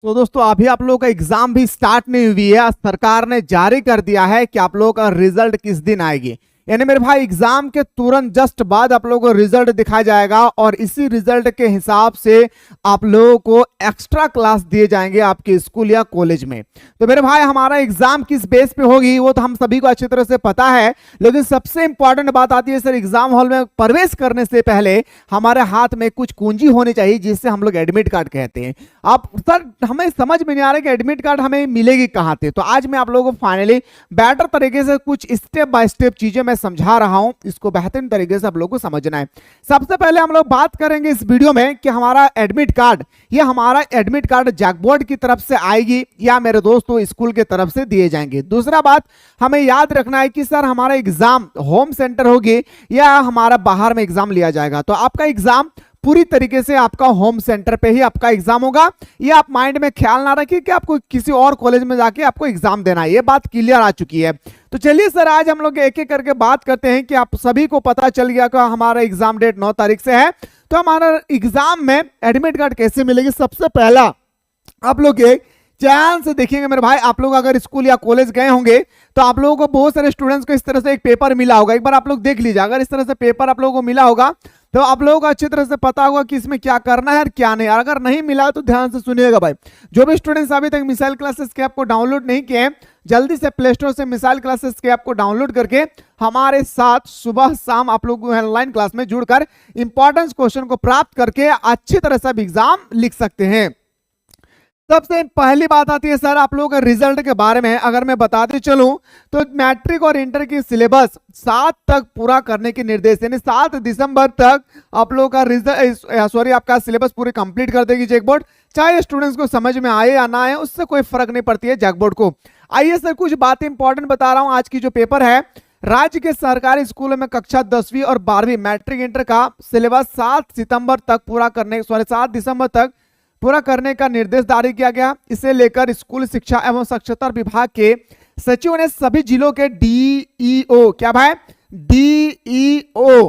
तो दोस्तों अभी आप लोगों का एग्जाम भी स्टार्ट नहीं हुई है, सरकार ने जारी कर दिया है कि आप लोगों का रिजल्ट किस दिन आएगी। यानी मेरे भाई एग्जाम के तुरंत जस्ट बाद आप लोगों को रिजल्ट दिखाया जाएगा और इसी रिजल्ट के हिसाब से आप लोगों को एक्स्ट्रा क्लास दिए जाएंगे आपके स्कूल या कॉलेज में। तो मेरे भाई हमारा एग्जाम किस बेस पे होगी वो तो हम सभी को अच्छी तरह से पता है, लेकिन सबसे इंपॉर्टेंट बात आती है सर एग्जाम हॉल में प्रवेश करने से पहले हमारे हाथ में कुछ कुंजी होनी चाहिए जिससे हम लोग एडमिट कार्ड कहते हैं। आप सर हमें समझ में नहीं आ रहा कि एडमिट कार्ड हमें मिलेगी कहां से, तो आज मैं आप लोगों को फाइनली बेटर तरीके से कुछ स्टेप बाय स्टेप चीजें मैं समझा रहा हूं, इसको बेहतरीन तरीके से आप लोगों को समझना है। सबसे पहले हम लोग बात करेंगे इस वीडियो में कि हमारा एडमिट कार्ड, ये हमारा एडमिट कार्ड जैकबोर्ड की तरफ से आएगी या मेरे दोस्तों स्कूल की तरफ से दिए जाएंगे। दूसरा बात हमें याद रखना है कि सर हमारा एग्जाम होम सेंटर होगी या हमारा बाहर में एग्जाम लिया जाएगा। तो आपका एग्जाम पूरी तरीके से आपका होम सेंटर पे ही आपका एग्जाम होगा। ये आप माइंड में ख्याल ना रखिए कि आपको किसी और कॉलेज में जाके आपको एग्जाम देना है, ये बात क्लियर आ चुकी है। तो चलिए सर आज हम लोग एक एक करके बात करते हैं कि आप सभी को पता चल गया कि हमारा एग्जाम डेट 9 तारीख से है। तो हमारा एग्जाम में एडमिट कार्ड कैसे मिलेगी, सबसे पहला आप लोग ध्यान से देखिएगा मेरे भाई। आप लोग अगर स्कूल या कॉलेज गए होंगे तो आप लोगों को बहुत सारे स्टूडेंट्स को इस तरह से एक पेपर मिला होगा, एक बार आप लोग देख लीजिए। अगर इस तरह से पेपर आप लोगों को मिला होगा तो आप लोगों को अच्छी तरह से पता होगा कि इसमें क्या करना है और क्या नहीं। अगर नहीं मिला तो ध्यान से सुनिएगा भाई। जो भी स्टूडेंट्स अभी तक मिसाइल क्लासेस के ऐप को डाउनलोड नहीं किए हैं, जल्दी से प्ले स्टोर से मिसाइल क्लासेस के ऐप को डाउनलोड करके हमारे साथ सुबह शाम आप लोग ऑनलाइन क्लास में जुड़कर इंपॉर्टेंट क्वेश्चन को प्राप्त करके अच्छी तरह से एग्जाम लिख सकते हैं। सबसे पहली बात आती है सर आप लोगों का रिजल्ट के बारे में। अगर मैं बताते चलूं तो मैट्रिक और इंटर की सिलेबस 7 तक पूरा करने के निर्देश, यानी 7 दिसंबर तक आप लोगों का रिजल्ट आपका सिलेबस पूरी कंप्लीट कर देगी जैकबोर्ड। चाहे स्टूडेंट्स को समझ में आए या ना आए उससे कोई फर्क नहीं पड़ती है जैकबोर्ड को। आइए सर कुछ बातें इंपॉर्टेंट बता रहा हूं। आज की जो पेपर है राज्य के सरकारी स्कूलों में कक्षा 10वीं और 12वीं मैट्रिक इंटर का सिलेबस 7 दिसंबर तक पूरा करने का निर्देश जारी किया गया। इसे लेकर स्कूल शिक्षा एवं साक्षरता विभाग के सचिव ने सभी जिलों के डीईओ, क्या भाई, डीईओ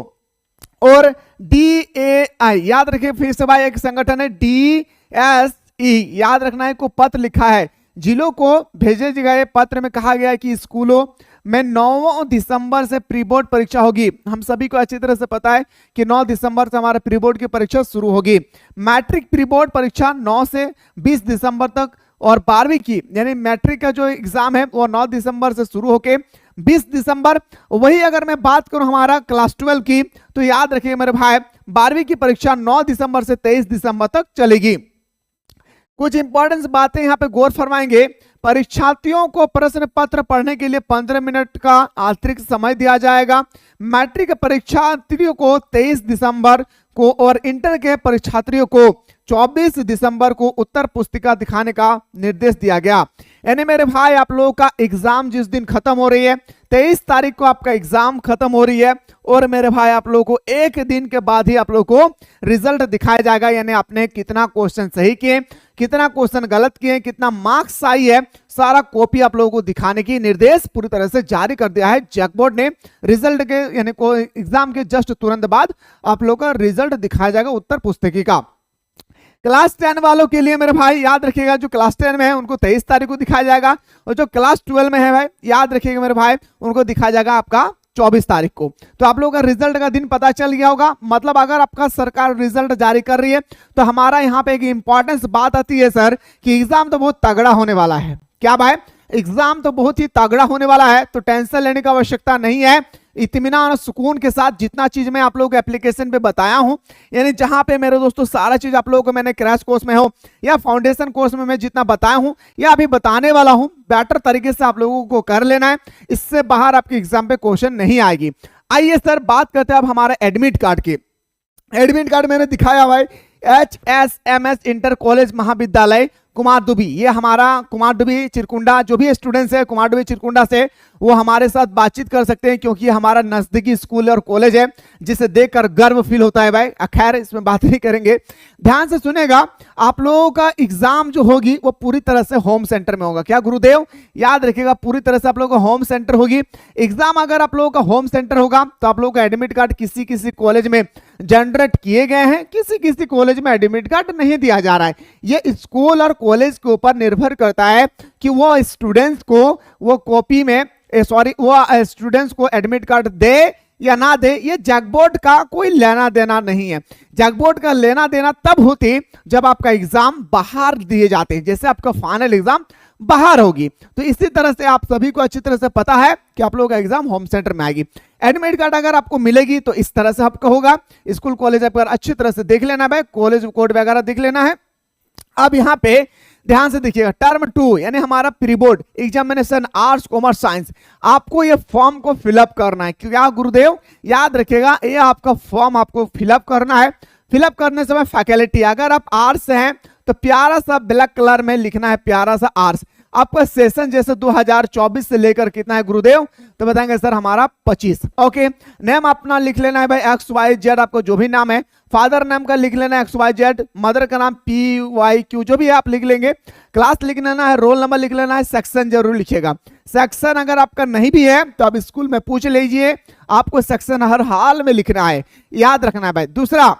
और डीएआई, याद रखिए फिर से भाई एक संगठन है डीएसई, याद रखना है, को पत्र लिखा है। जिलों को भेजे गए पत्र में कहा गया है कि स्कूलों में 9 दिसंबर से प्री बोर्ड परीक्षा होगी। हम सभी को अच्छी तरह से पता है कि 9 दिसंबर से हमारा प्री बोर्ड की परीक्षा शुरू होगी। मैट्रिक प्री बोर्ड परीक्षा 9 से 20 दिसंबर तक और 12वीं की यानी मैट्रिक का जो एग्जाम है वो 9 दिसंबर से शुरू होके 20 दिसंबर। वही अगर मैं बात करूं हमारा क्लास 12 की तो याद रखिए मेरे भाई 12वीं की परीक्षा 9 दिसंबर से 23 दिसंबर तक चलेगी। कुछ इंपॉर्टेंट बातें यहां पे गौर फरमाएंगे। परीक्षार्थियों को प्रश्न पत्र पढ़ने के लिए 15 मिनट का अतिरिक्त समय दिया जाएगा। मैट्रिक परीक्षार्थियों को 23 दिसंबर को और इंटर के परीक्षार्थियों को 24 दिसंबर को उत्तर पुस्तिका दिखाने का निर्देश दिया गया। यानी मेरे भाई आप लोगों का एग्जाम जिस दिन खत्म हो रही है 23 तारीख को आपका एग्जाम खत्म हो रही है और मेरे भाई आप लोगों को एक दिन के बाद ही आप लोगों को रिजल्ट दिखाया जाएगा। यानी आपने कितना क्वेश्चन सही किए, कितना क्वेश्चन गलत किए, कितना मार्क्स आई है, सारा कॉपी आप लोगों को दिखाने की निर्देश पूरी तरह से जारी कर दिया है जैकबोर्ड ने। रिजल्ट के यानी एग्जाम के जस्ट तुरंत बाद आप लोगों का रिजल्ट दिखाया जाएगा उत्तर पुस्तिका का। क्लास 10 वालों के लिए मेरे भाई याद रखिएगा जो क्लास 10 में है उनको 23 तारीख को दिखाया जाएगा और जो क्लास 12 में है भाई याद रखिएगा मेरे भाई उनको दिखाया जाएगा आपका 24 तारीख को। तो आप लोगों का रिजल्ट का दिन पता चल गया होगा। मतलब अगर आपका सरकार रिजल्ट जारी कर रही है तो हमारा यहाँ पे एक इंपॉर्टेंस बात आती है सर कि एग्जाम तो बहुत तगड़ा होने वाला है। क्या भाई, एग्जाम तो बहुत ही तगड़ा होने वाला है, तो टेंशन लेने की आवश्यकता नहीं है। इत्मीनान और सुकून के साथ जितना चीज मैं आप लोगों को एप्लीकेशन पे बताया हूं, यानी जहां पे मेरे दोस्तों सारा चीज आप लोगों को मैंने क्रैश कोर्स में हो या फाउंडेशन कोर्स में मैं जितना बताया हूं या अभी बताने वाला हूं बेटर तरीके से आप लोगों को कर लेना है। इससे बाहर आपके एग्जाम पे क्वेश्चन नहीं आएगी। आइए सर बात करते हैं अब हमारे एडमिट कार्ड की। एडमिट कार्ड मैंने दिखाया भाई HSMS इंटर कॉलेज महाविद्यालय कुमारडुबी, ये हमारा कुमारडुबी चिरकुंडा, जो भी स्टूडेंट्स है कुमारडुबी चिरकुंडा से वो हमारे साथ बातचीत कर सकते हैं क्योंकि ये हमारा नजदीकी स्कूल और कॉलेज है जिसे देखकर गर्व फील होता है भाई। खैर इसमें बात नहीं करेंगे, ध्यान से सुनेगा। आप लोगों का एग्जाम जो होगी वो पूरी तरह से होम सेंटर में होगा। क्या गुरुदेव, याद रखिएगा पूरी तरह से आप लोगों का होम सेंटर होगी एग्जाम। अगर आप लोगों का होम सेंटर होगा तो आप लोगों का एडमिट कार्ड किसी किसी कॉलेज में जनरेट किए गए हैं, किसी किसी कॉलेज में एडमिट कार्ड नहीं दिया जा रहा है। ये स्कूल और कॉलेज के ऊपर निर्भर करता है कि वो स्टूडेंट्स को वो कॉपी में वो स्टूडेंट्स को एडमिट कार्ड दे या ना दे। ये जैकबोर्ड का कोई लेना देना नहीं है। जैकबोर्ड का लेना देना तब होती जब आपका एग्जाम बाहर दिए जाते हैं, जैसे आपका फाइनल एग्जाम बाहर होगी। तो इसी तरह से आप सभी को अच्छी तरह से पता है कि आप लोगों का एग्जाम होम सेंटर में आएगी। एडमिट कार्ड अगर आपको मिलेगी तो इस तरह से आपका होगा। स्कूल कॉलेज पर अच्छी तरह से देख लेना है, कॉलेज कोड वगैरह देख लेना है। अब यहाँ पे ध्यान से देखिएगा, टर्म 2 यानी हमारा pre board examination arts commerce science, आपको ये फॉर्म को फिलअप करना है। क्या गुरुदेव? याद रखिएगा, ये आपका फॉर्म आपको फिलअप करना है। फिलअप करने समय फैकल्टी, अगर आप आर्ट्स हैं तो प्यारा सा ब्लैक कलर में लिखना है, प्यारा सा आर्ट्स। आपका सेशन जैसे 2024 से लेकर कितना है गुरुदेव? तो बताएंगे सर हमारा 25। ओके, नेम अपना लिख लेना है भाई XYZ, आपको जो भी नाम है। फादर नाम का लिख लेना है XYZ, मदर का नाम PYQ, जो भी है आप लिख लेंगे। क्लास लिख लेना है, रोल नंबर लिख लेना है, सेक्शन जरूर लिखिएगा। सेक्शन अगर आपका नहीं भी है तो आप स्कूल में पूछ लीजिए, आपको सेक्शन हर हाल में लिखना है, याद रखना है भाई। दूसरा,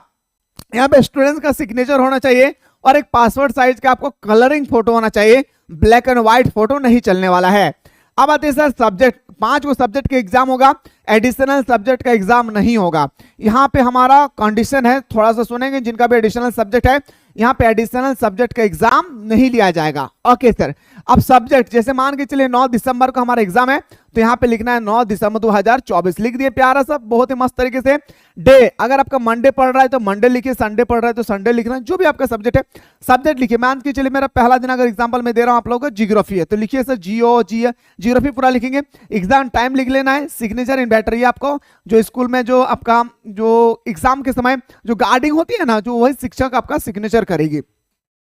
यहाँ पे स्टूडेंट्स का सिग्नेचर होना चाहिए और एक पासपोर्ट साइज का आपको कलरिंग फोटो होना चाहिए, ब्लैक एंड व्हाइट फोटो नहीं चलने वाला है। अब आते हैं सर सब्जेक्ट, 5 को सब्जेक्ट के एग्जाम होगा, एडिशनल सब्जेक्ट का एग्जाम नहीं होगा। यहाँ पे हमारा कंडीशन है, थोड़ा सा सुनेंगे, जिनका भी एडिशनल सब्जेक्ट है यहाँ पे एडिशनल सब्जेक्ट का एग्जाम नहीं लिया जाएगा। ओके सर, अब सब्जेक्ट जैसे मान के चलिए 9 दिसंबर को हमारा एग्जाम है, तो यहाँ पे लिखना है 9 दिसंबर 2024, लिख दिए प्यारा सा, बहुत ही मस्त तरीके से। डे, अगर आपका मंडे पढ़ रहा है तो मंडे लिखिए, संडे पढ़ रहा है तो संडे लिखना, जो भी आपका सब्जेक्ट है सब्जेक्ट लिखिए। मान के चलिए मेरा पहला दिन अगर एग्जाम्पल में दे रहा हूँ आप लोगों को जियोग्राफी है, तो लिखिए सर जियोग्राफी पूरा लिखेंगे। एग्जाम टाइम लिख लेना है, सिग्नेचर इन बैटरी, आपको जो स्कूल में जो आपका जो एग्जाम के समय जो गार्डिंग होती है ना, जो वही शिक्षक आपका सिग्नेचर करेगी।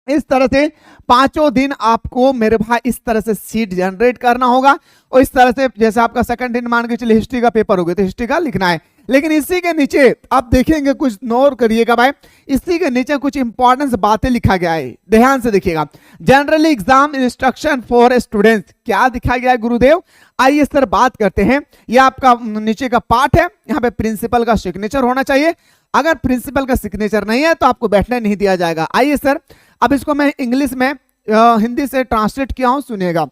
इस तरह से 5 दिन आपको मेरे भाई इस तरह से सीट जनरेट करना होगा। और इस तरह से जैसे आपका सेकंड दिन मान के चलिए हिस्ट्री का पेपर हो गया तो हिस्ट्री का लिखना है। लेकिन इसी के नीचे आप देखेंगे, कुछ नोट करिएगा भाई, इसी के नीचे कुछ इंपॉर्टेंट बातें लिखा गया है, ध्यान से देखिएगा। Generally exam instruction for students, क्या दिखा गया है गुरुदेव? आइए सर बात करते हैं। यह आपका नीचे का पार्ट है, यहाँ पे प्रिंसिपल का सिग्नेचर होना चाहिए। अगर प्रिंसिपल का सिग्नेचर नहीं है तो आपको बैठने नहीं दिया जाएगा। आइए सर, अब इसको मैं इंग्लिश में हिंदी से ट्रांसलेट किया हूं, सुनिएगा।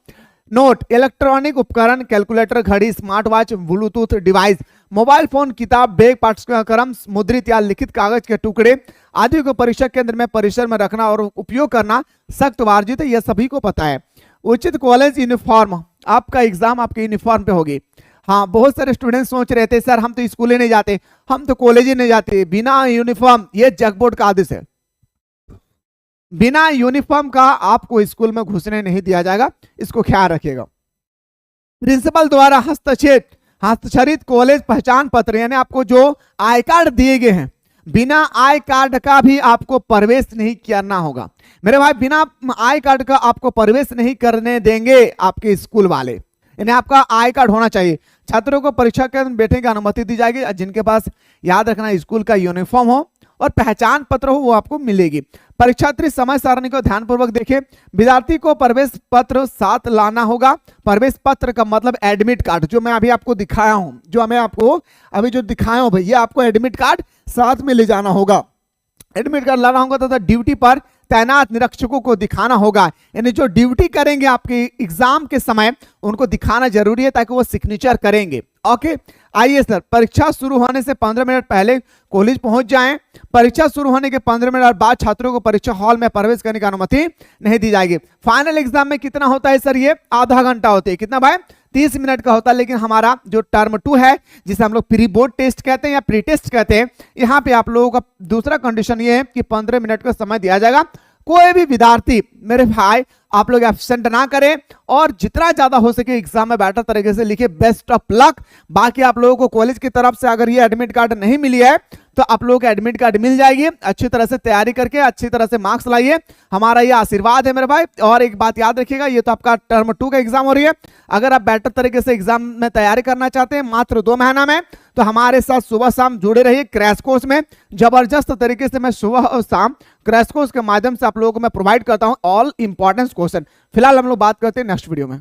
नोट, इलेक्ट्रॉनिक उपकरण, कैलकुलेटर, घड़ी, smart watch, Bluetooth device, mobile phone, किताब, बैग, पाठ्यक्रम, मुद्रित या लिखित कागज के टुकड़े आदि को परीक्षा केंद्र में परिसर में रखना और उपयोग करना सख्त वर्जित है, यह सभी को पता है। उचित कॉलेज यूनिफॉर्म, आपका एग्जाम आपके यूनिफॉर्म पे होगी। हाँ, बहुत सारे स्टूडेंट सोच रहे थे सर हम तो स्कूल ही नहीं जाते, हम तो कॉलेज ही नहीं जाते बिना यूनिफॉर्म। ये जैकबोर्ड का आदेश है, बिना यूनिफॉर्म का आपको स्कूल में घुसने नहीं दिया जाएगा, इसको ख्याल रखिएगा। प्रिंसिपल द्वारा हस्ताक्षरित कॉलेज पहचान पत्र, यानी आपको जो आई कार्ड दिए गए हैं, बिना आई कार्ड का भी आपको प्रवेश नहीं करना होगा मेरे भाई। बिना आई कार्ड का आपको प्रवेश नहीं करने देंगे आपके स्कूल वाले, यानी आपका आई कार्ड होना चाहिए। छात्रों को परीक्षा के अंदर बैठने की अनुमति दी जाएगी, जिनके पास याद रखना स्कूल का यूनिफॉर्म हो और पहचान पत्र हो वो आपको मिलेगी। परीक्षार्थी समय सारणी को ध्यानपूर्वक देखें। विद्यार्थी को प्रवेश पत्र साथ लाना होगा। प्रवेश पत्र का मतलब एडमिट कार्ड, जो मैं अभी आपको दिखाया हूं, जो मैं आपको अभी जो दिखाया हूं भैया, आपको एडमिट कार्ड साथ में ले जाना होगा। एडमिट कार्ड लाना होगा तथा ड्यूटी पर तैनात निरीक्षकों को दिखाना होगा, यानी जो ड्यूटी करेंगे आपके एग्जाम के समय उनको दिखाना जरूरी है ताकि वो सिग्नेचर करेंगे। ओके, आइए सर, परीक्षा शुरू होने से 15 मिनट पहले कॉलेज पहुंच जाएं। परीक्षा शुरू होने के 15 मिनट बाद छात्रों को परीक्षा हॉल में प्रवेश करने की अनुमति नहीं दी जाएगी। फाइनल एग्जाम में कितना होता है सर? ये आधा घंटा होता है। कितना भाई? 30 मिनट का होता है। लेकिन हमारा जो टर्म 2 है, जिसे हम लोग प्री बोर्ड टेस्ट कहते हैं या प्री टेस्ट कहते हैं, यहाँ पे आप लोगों का दूसरा कंडीशन ये है कि 15 मिनट का समय दिया जाएगा। कोई भी विद्यार्थी मेरे भाई आप लोग एब्सेंट ना करें और जितना ज्यादा हो सके एग्जाम में बेटर तरीके से लिखे। Best of luck. बाकी आप लोगों को कॉलेज की तरफ से अगर ये एडमिट कार्ड नहीं मिली है तो आप लोगों को एडमिट कार्ड मिल जाएगी। अच्छी तरह से तैयारी करके अच्छी तरह से मार्क्स लाइए, हमारा ये आशीर्वाद है मेरे भाई। और एक बात याद रखिएगा, ये तो आपका टर्म 2 का एग्जाम हो रही है। अगर आप बेटर तरीके से एग्जाम में तैयारी करना चाहते हैं मात्र 2 महीना में, तो हमारे साथ सुबह शाम जुड़े रहिए क्रैश कोर्स में। जबरदस्त तरीके से मैं सुबह और शाम क्रैश कोर्स के माध्यम से आप लोगों को मैं प्रोवाइड करता हूं ऑल इंपॉर्टेंट क्वेश्चन। फिलहाल हम लोग बात करते हैं नेक्स्ट वीडियो में।